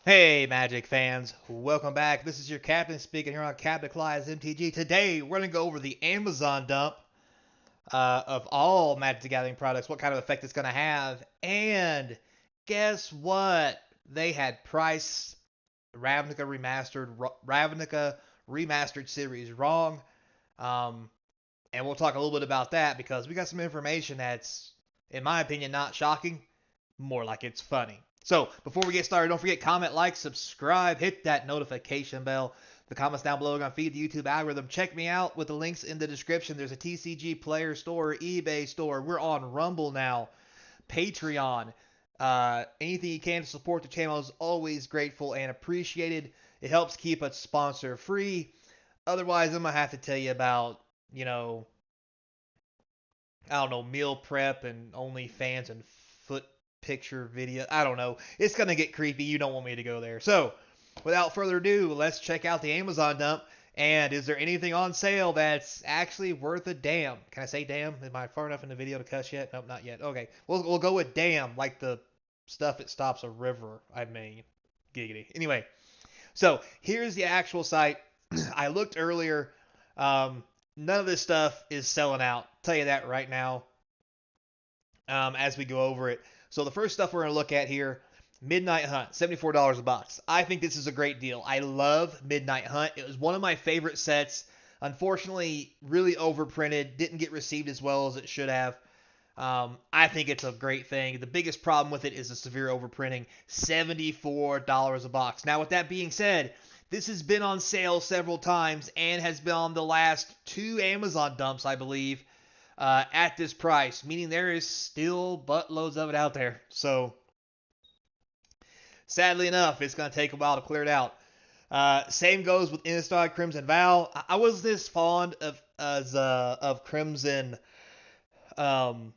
Hey, Magic fans, welcome back. This is your captain speaking here on Capnclydes MTG. Today, we're going to go over the Amazon dump of all Magic the Gathering products, what kind of effect it's going to have, and guess what? They had priced Ravnica Remastered series wrong, um, and we'll talk a little bit about that because we got some information that's, in my opinion, not shocking, more like it's funny. So before we get started, don't forget comment, like, subscribe, hit that notification bell. The comments down below are gonna feed the YouTube algorithm. Check me out with the links in the description. There's a TCG player store, eBay store. We're on Rumble now, Patreon. Anything you can to support the channel is always grateful and appreciated. It helps keep us sponsor free. Otherwise, I'm gonna have to tell you about, you know, I don't know, meal prep and OnlyFans and foot picture video. I don't know. It's going to get creepy. You don't want me to go there. So, without further ado, let's check out the Amazon dump. And is there anything on sale that's actually worth a damn? Can I say damn? Am I far enough in the video to cuss yet? Nope, not yet. Okay. We'll go with damn, like the stuff that stops a river. I mean, giggity. Anyway, so here's the actual site. I looked earlier. None of this stuff is selling out. I'll tell you that right now as we go over it. So the first stuff we're going to look at here, Midnight Hunt, $74 a box. I think this is a great deal. I love Midnight Hunt. It was one of my favorite sets. Unfortunately, really overprinted, didn't get received as well as it should have. I think it's a great thing. The biggest problem with it is the severe overprinting, $74 a box. Now, with that being said, this has been on sale several times and has been on the last two Amazon dumps, I believe, at this price, meaning there is still buttloads of it out there. So, sadly enough, it's going to take a while to clear it out. Same goes with Innistrad Crimson Vow. I was this fond of Crimson um,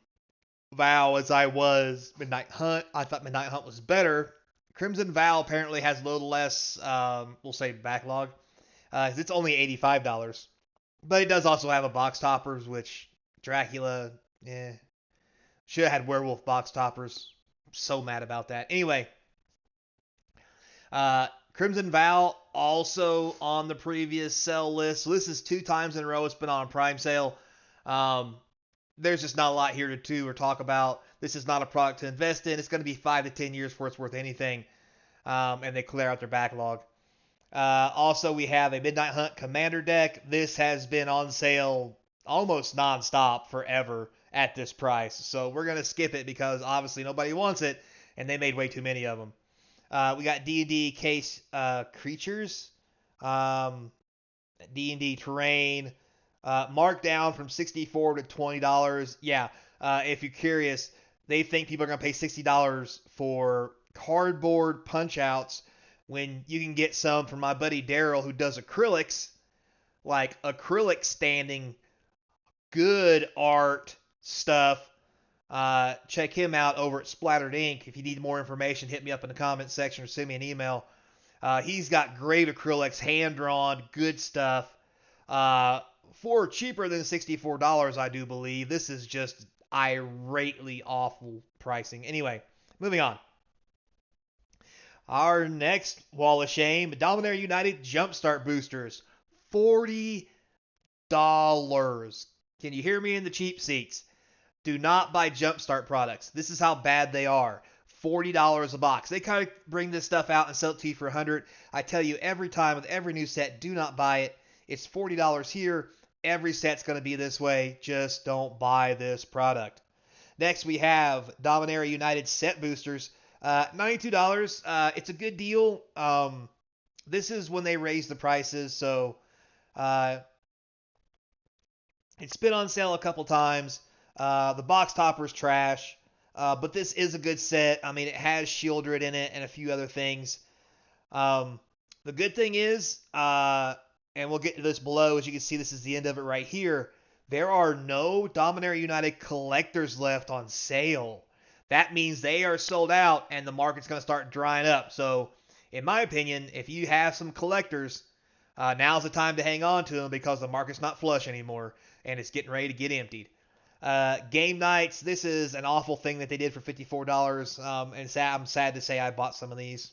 Vow as I was Midnight Hunt. I thought Midnight Hunt was better. Crimson Vow apparently has a little less, we'll say, backlog. It's only $85. But it does also have a box toppers, which Dracula, should have had werewolf box toppers. So mad about that. Anyway, Crimson Vow also on the previous sell list. So this is two times in a row it's been on Prime sale. Um, there's just not a lot here to do or talk about. This is not a product to invest in. It's going to be 5 to 10 years before it's worth anything. And they clear out their backlog. Also, we have a Midnight Hunt Commander deck. This has been on sale almost nonstop forever at this price. So we're going to skip it because obviously nobody wants it, and they made way too many of them. We got D&D case creatures, D&D terrain, marked down from $64 to $20. Yeah, if you're curious, they think people are going to pay $60 for cardboard punch outs when you can get some from my buddy Daryl who does acrylics, like acrylic standing, good art stuff. Check him out over at Splattered Ink. If you need more information, hit me up in the comments section or send me an email. He's got great acrylics, hand drawn, good stuff. For cheaper than $64, I do believe. This is just irately awful pricing. Anyway, moving on. Our next wall of shame, Dominaria United Jumpstart Boosters. $40. Can you hear me in the cheap seats? Do not buy Jumpstart products. This is how bad they are. $40 a box. They kind of bring this stuff out and sell it to you for $100. I tell you every time with every new set, do not buy it. It's $40 here. Every set's going to be this way. Just don't buy this product. Next, we have Dominaria United set boosters. $92. It's a good deal. This is when they raise the prices, so it's been on sale a couple times. The box topper's trash, but this is a good set. I mean, it has Shieldred in it and a few other things. The good thing is, and we'll get to this below, as you can see, this is the end of it right here. There are no Dominaria United collectors left on sale. That means they are sold out and the market's going to start drying up. So, in my opinion, if you have some collectors, now's the time to hang on to them because the market's not flush anymore and it's getting ready to get emptied. Game nights, this is an awful thing that they did for $54. And I'm sad to say I bought some of these.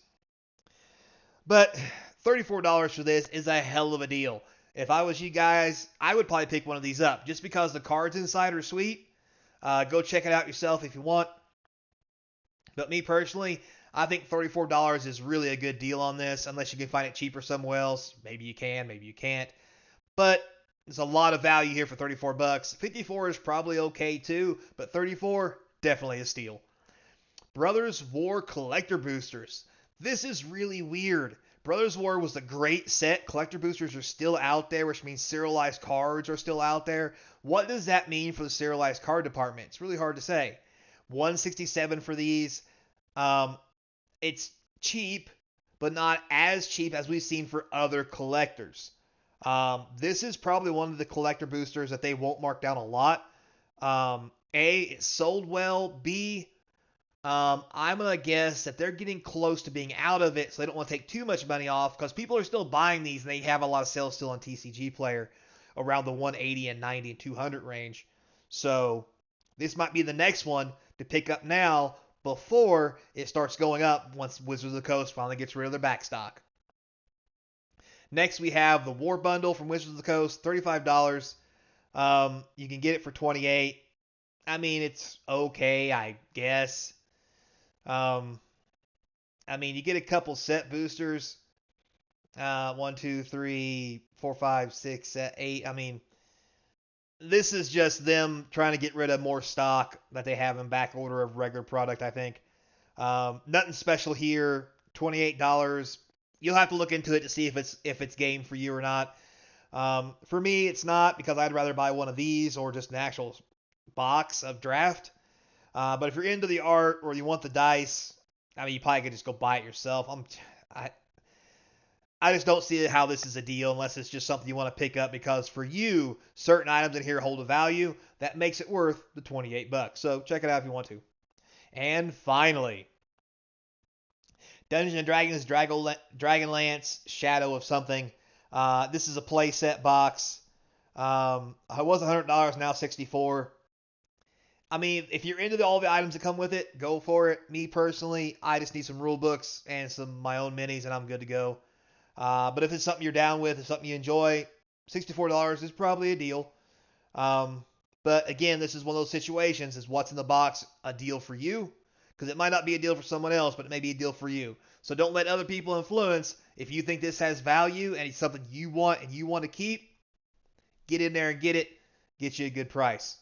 But $34 for this is a hell of a deal. If I was you guys, I would probably pick one of these up just because the cards inside are sweet. Go check it out yourself if you want. But me personally, I think $34 is really a good deal on this, unless you can find it cheaper somewhere else. Maybe you can, maybe you can't. But there's a lot of value here for 34 bucks. 54 is probably okay too, but 34 definitely a steal. Brothers War Collector Boosters. This is really weird. Brothers War was a great set. Collector boosters are still out there, which means serialized cards are still out there. What does that mean for the serialized card department? It's really hard to say. 167 for these. Um, it's cheap, but not as cheap as we've seen for other collectors. This is probably one of the collector boosters that they won't mark down a lot. A, it sold well. B, I'm going to guess that they're getting close to being out of it, so they don't want to take too much money off because people are still buying these, and they have a lot of sales still on TCG Player around the 180 and 90 and 200 range. So this might be the next one to pick up now before it starts going up once Wizards of the Coast finally gets rid of their backstock. Next, we have the War Bundle from Wizards of the Coast, $35. You can get it for $28. I mean, it's okay, I guess. I mean, you get a couple set boosters. 1, 2, 3, 4, 5, 6, 8. I mean, this is just them trying to get rid of more stock that they have in back order of regular product, I think. Nothing special here. $28. You'll have to look into it to see if it's game for you or not. For me, it's not, because I'd rather buy one of these or just an actual box of draft. But if you're into the art or you want the dice, I mean, you probably could just go buy it yourself. I just don't see how this is a deal unless it's just something you want to pick up, because for you, certain items in here hold a value that makes it worth the $28. So check it out if you want to. And finally, Dungeons & Dragons Dragonlance Shadow of Something. This is a playset box. It was $100, now $64. I mean, if you're into all the items that come with it, go for it. Me personally, I just need some rule books and some my own minis, and I'm good to go. But if it's something you're down with, if something you enjoy, $64 is probably a deal. But again, this is one of those situations, is what's in the box a deal for you? Because it might not be a deal for someone else, but it may be a deal for you. So don't let other people influence. If you think this has value and it's something you want and you want to keep, get in there and get it. Get you a good price.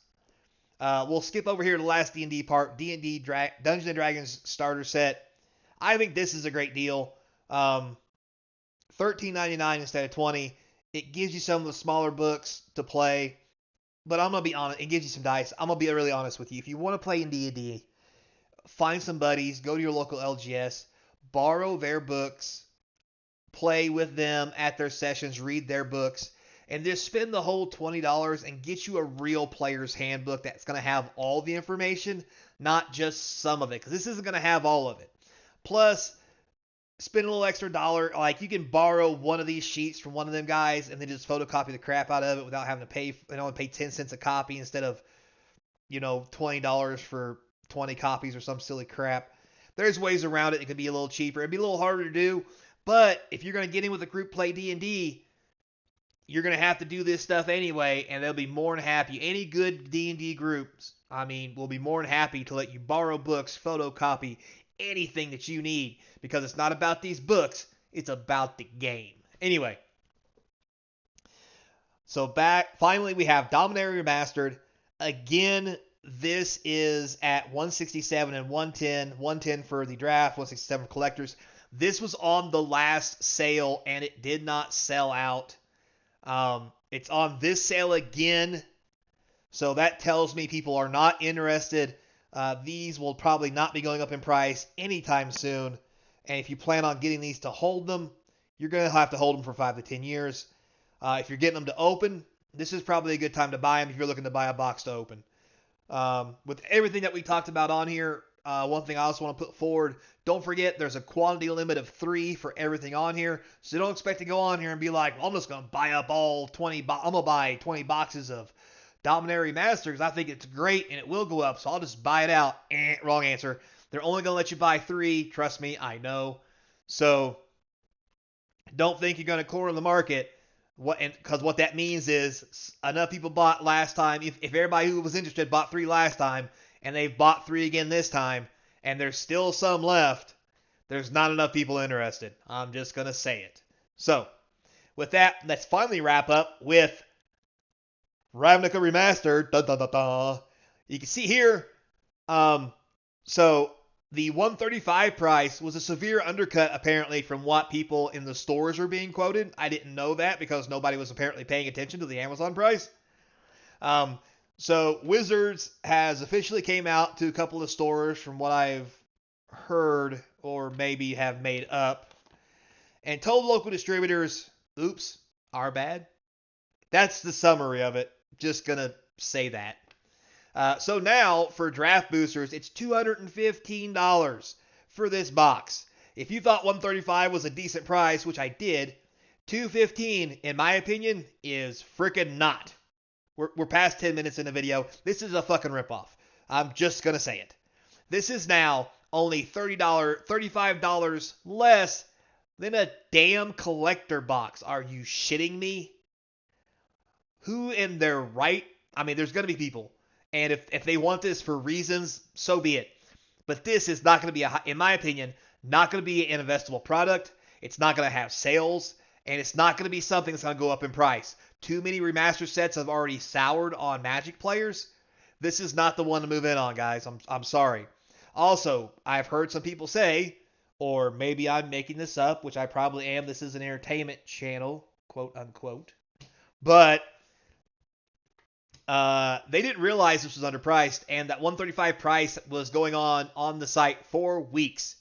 We'll skip over here to the last D&D part, D&D Dungeons & Dragons starter set. I think this is a great deal. $13.99 instead of $20. It gives you some of the smaller books to play, but I'm going to be honest, it gives you some dice. I'm going to be really honest with you. If you want to play in D&D, find some buddies, go to your local LGS, borrow their books, play with them at their sessions, read their books, and just spend the whole $20 and get you a real player's handbook that's going to have all the information, not just some of it, because this isn't going to have all of it. Plus, spend a little extra dollar. Like, you can borrow one of these sheets from one of them guys and then just photocopy the crap out of it without having to pay, only pay 10 cents a copy instead of, $20 for 20 copies or some silly crap. There's ways around it. It could be a little cheaper. It'd be a little harder to do, but if you're going to get in with a group play D&D, you're going to have to do this stuff anyway, and they'll be more than happy. Any good D&D groups, will be more than happy to let you borrow books, photocopy, anything that you need, because it's not about these books, it's about the game. Anyway, so finally we have Dominaria Remastered. Again, this is at 167 and 110. 110 for the draft, 167 for collectors. This was on the last sale, and it did not sell out. It's on this sale again, so that tells me people are not interested. These will probably not be going up in price anytime soon, and if you plan on getting these to hold them, you're going to have to hold them for 5 to 10 years. If you're getting them to open, this is probably a good time to buy them if you're looking to buy a box to open. With everything that we talked about on here, one thing I also want to put forward, don't forget there's a quantity limit of 3 for everything on here. So don't expect to go on here and be like, well, I'm just going to buy up all 20, I'm going to buy 20 boxes of Dominaria Remastered because I think it's great and it will go up, so I'll just buy it out. Wrong answer. They're only going to let you buy 3. Trust me, I know. So Don't think you're going to corner the market. Because what that means is enough people bought last time. If everybody who was interested bought 3 last time, and they've bought 3 again this time, and there's still some left, there's not enough people interested. I'm just going to say it. So, with that, let's finally wrap up with Ravnica Remastered. Da, da, da, da. You can see here, so the 135 price was a severe undercut, apparently, from what people in the stores were being quoted. I didn't know that because nobody was apparently paying attention to the Amazon price. So Wizards has officially came out to a couple of stores from what I've heard or maybe have made up and told local distributors, oops, our bad. That's the summary of it. Just gonna say that. So now for draft boosters, it's $215 for this box. If you thought 135 was a decent price, which I did, 215 in my opinion is freaking not. We're past 10 minutes in the video. This is a fucking ripoff. I'm just gonna say it. This is now only $35 less than a damn collector box. Are you shitting me? Who in their right? I mean, there's gonna be people. And if they want this for reasons, so be it. But this is not going to be, in my opinion, not going to be an investable product. It's not going to have sales. And it's not going to be something that's going to go up in price. Too many remaster sets have already soured on Magic players. This is not the one to move in on, guys. I'm sorry. Also, I've heard some people say, or maybe I'm making this up, which I probably am. This is an entertainment channel, quote unquote. But they didn't realize this was underpriced, and that 135 price was going on the site for weeks.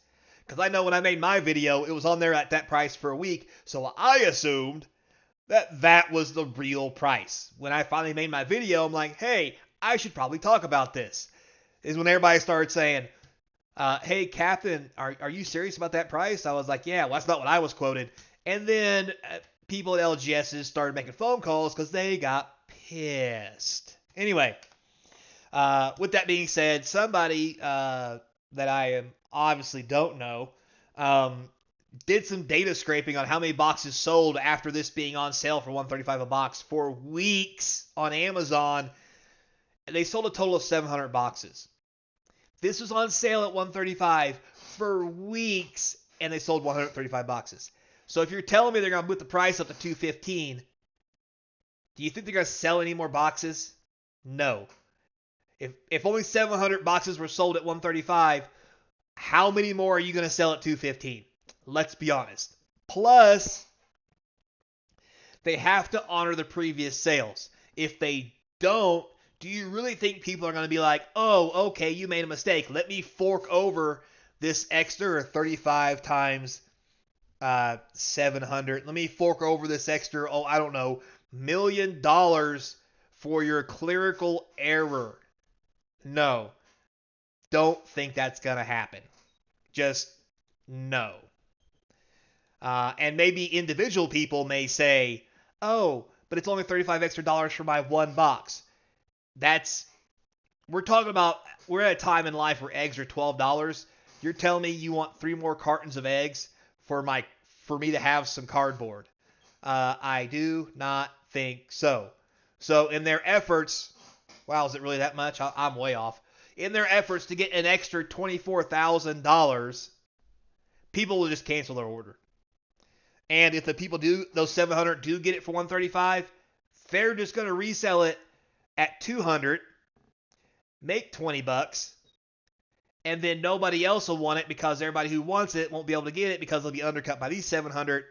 Because I know when I made my video, it was on there at that price for a week, so I assumed that was the real price. When I finally made my video, I'm like, hey, I should probably talk about this. Is when everybody started saying, hey, Captain, are you serious about that price? I was like, yeah, well, that's not what I was quoted. And then people at LGSs started making phone calls because they got pissed. Anyway, with that being said, somebody that I obviously don't know did some data scraping on how many boxes sold after this being on sale for $135 a box for weeks on Amazon. They sold a total of 700 boxes. This was on sale at $135 for weeks, and they sold 135 boxes. So if you're telling me they're going to put the price up to $215, do you think they're going to sell any more boxes? No. If only 700 boxes were sold at $135, how many more are you going to sell at $215? Let's be honest. Plus, they have to honor the previous sales. If they don't, do you really think people are going to be like, oh, okay, you made a mistake. Let me fork over this extra 35 times 700. Let me fork over this extra, I don't know, $1 million for your clerical error. No. Don't think that's going to happen. Just no. And maybe individual people may say, oh, but it's only $35 extra for my one box. We're talking about, we're at a time in life where eggs are $12. You're telling me you want 3 more cartons of eggs for me to have some cardboard. I do not think so. So in their efforts, wow, is it really that much? I'm way off. In their efforts to get an extra $24,000, people will just cancel their order. And if the people those 700 do get it for $135, they're just going to resell it at $200, make $20, and then nobody else will want it because everybody who wants it won't be able to get it because they'll be undercut by these 700.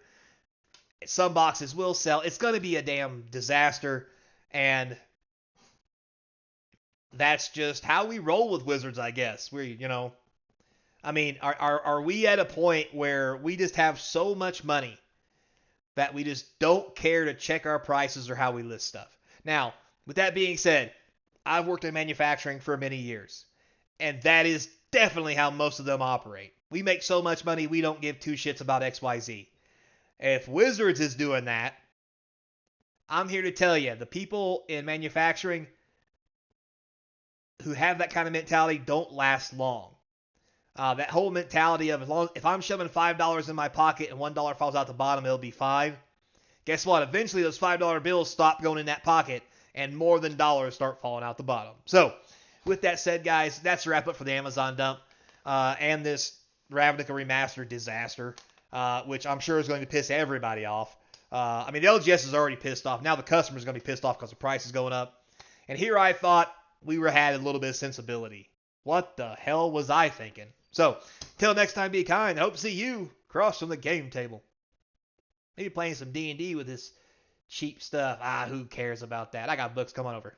Some boxes will sell. It's going to be a damn disaster, and that's just how we roll with Wizards, I guess. I mean, are we at a point where we just have so much money that we just don't care to check our prices or how we list stuff? Now, with that being said, I've worked in manufacturing for many years, and that is definitely how most of them operate. We make so much money, we don't give 2 shits about XYZ. If Wizards is doing that, I'm here to tell you, the people in manufacturing who have that kind of mentality don't last long. That whole mentality of if I'm shoving $5 in my pocket and $1 falls out the bottom, it'll be five. Guess what? Eventually, those $5 bills stop going in that pocket, and more than dollars start falling out the bottom. So, with that said, guys, that's a wrap up for the Amazon dump and this Ravnica Remastered disaster, which I'm sure is going to piss everybody off. I mean, the LGS is already pissed off. Now the customer's going to be pissed off because the price is going up. And here I thought had a little bit of sensibility. What the hell was I thinking? So, till next time, be kind. I hope to see you across from the game table. Maybe playing some D&D with this cheap stuff. Who cares about that? I got books. Come on over.